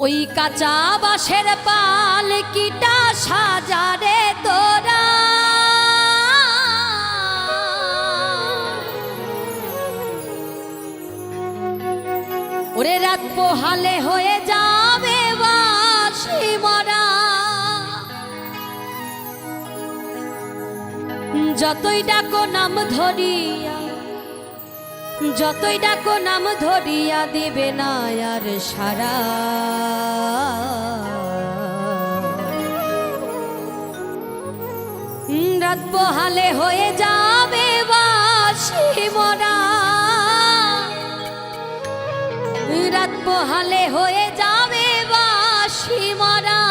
ওই কাঁচা বাঁশের পালকিটা সাজারে তোরা, ওরে রাত পোহালে হয়ে যাবে বাঁশি মরা। যতই ডাকো নাম ধরিয়া, যতই ডাকো নাম ধরিয়া দিবে না আর সারা। রাত পোহালে হয়ে যাবে বাঁশি মরা, রাত পোহালে হয়ে যাবে বাঁশি মরা।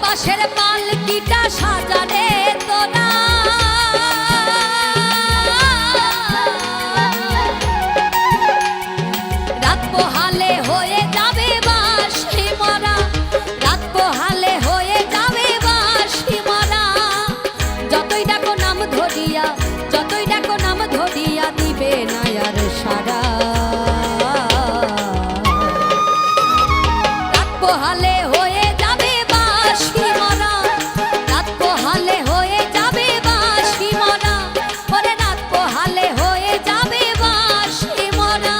বাঁশের পালকিটা সাজারে তোরা, রাত পোহালে হয়ে যাবে বাঁশি মরা, রাত পোহালে হয়ে যাবে বাঁশি মরা। যতই ডাকো নাম ধরিয়া, যতই ডাকো নাম ধরিয়া দিবে না আর সারা। রাত পোহালে হয়ে যাবে বাঁশি মরা, রাত পোহালে হয়ে যাবে বাঁশি মরা, ওরে রাত পোহালে হয়ে যাবে বাঁশি মরা।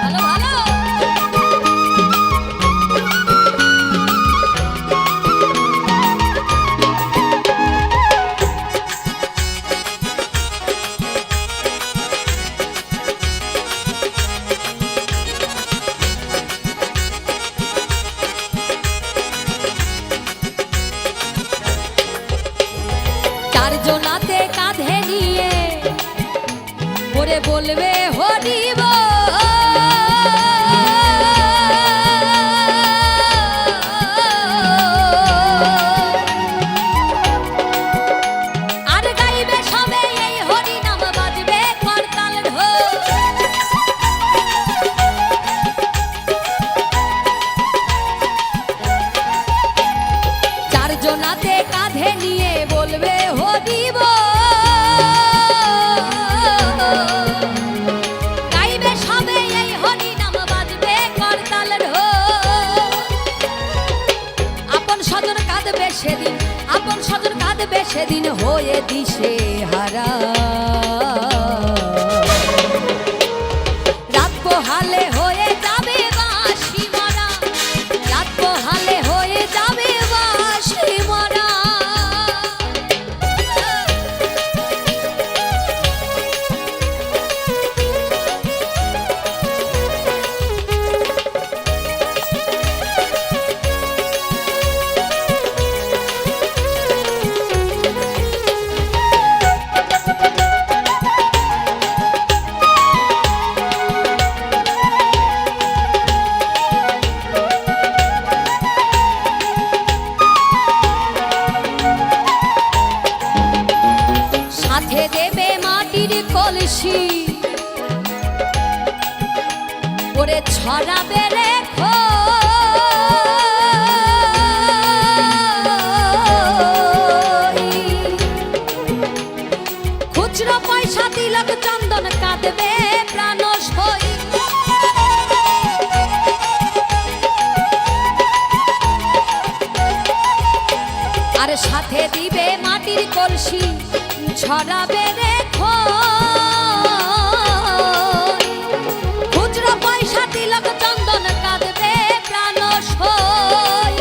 ভালো ভালো চারজনাতে কাঁধে নিয়ে ওরে বলবে হরি বল, আর গাইবে সবে এই হরি নাম, বাজবে করতাল ঢোল। চারজনাতে কাঁধে নিয়ে বলবে হরি বল, গাইবে সবে এই হরি নাম, বাজবে করতাল ঢোল। আপন স্বজন কাঁদবে সেদিন, আপন স্বজন কাঁদবে সেদিন হয়ে দিশে হারা। রাত পোহালে হয়ে যাবে বাঁশি মরা, রাত পোহালে হয়ে যাবে বাঁশি মরা। সাথে দেবে মাটির কলসি, ওরে ছড়াবে রেখো খুচরো পয়সা তিলক চন্দন, কাঁদবে প্রাণ সই। আর সাথে দিবে মাটির কলসি, ছড়াবে রেখো খুচরো পয়সা তিলক চন্দন, কাঁদবে প্রাণ সই।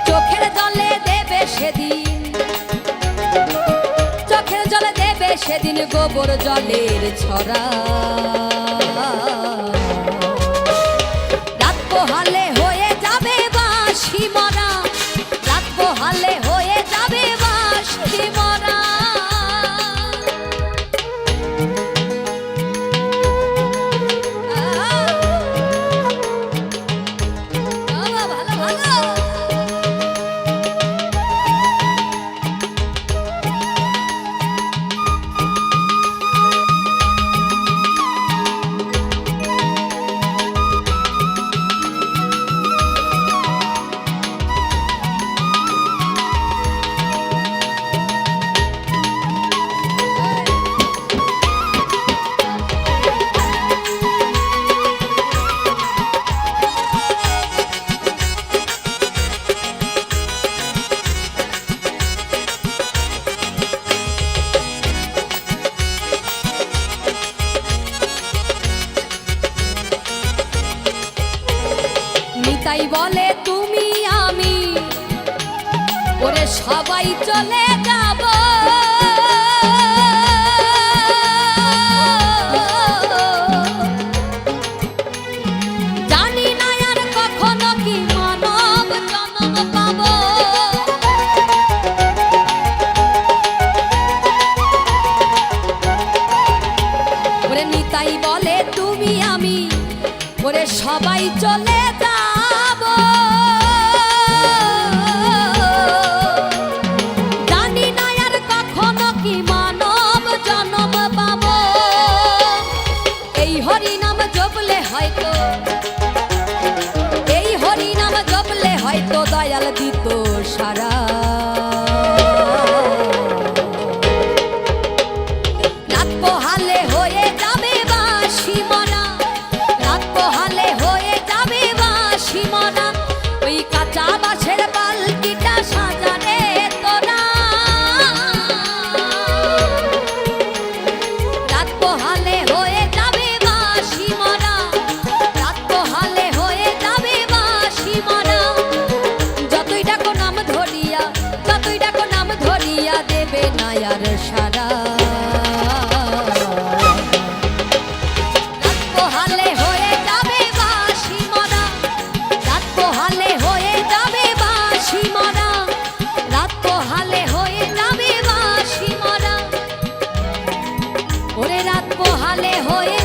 চোখের জলে দেবে সেদিন, চোখের জলে দেবে সেদিন গোবর জলের ছড়া। রাত পোহালে হয়ে যাবে বাঁশি মরা, রাত পোহালে হয়তো দয়াল দিত সারা। রাত পোহালে হয়ে যাবে বাঁশি মরা, রাত পোহালে হয়ে যাবে বাঁশি মরা, ওই কাঁচা বাঁশের পালকিটা সাজারে তোরা। রাত পোহালে হয়ে যাবে বাঁশি মরা, রাত পোহালে হয়ে যাবে বাঁশি মরা, যতই ডাকো নাম ধরিয়া, যতই ডাকো নাম ধরিয়া দেবে না আর সারা। রাত পোহালে হয়ে যাবে বাঁশি মরা, রাত পোহালে হয়ে যাবে বাঁশি মরা, রাত পোহালে হয়ে যাবে বাঁশি মরা, ওরে রাত পোহালে হয়ে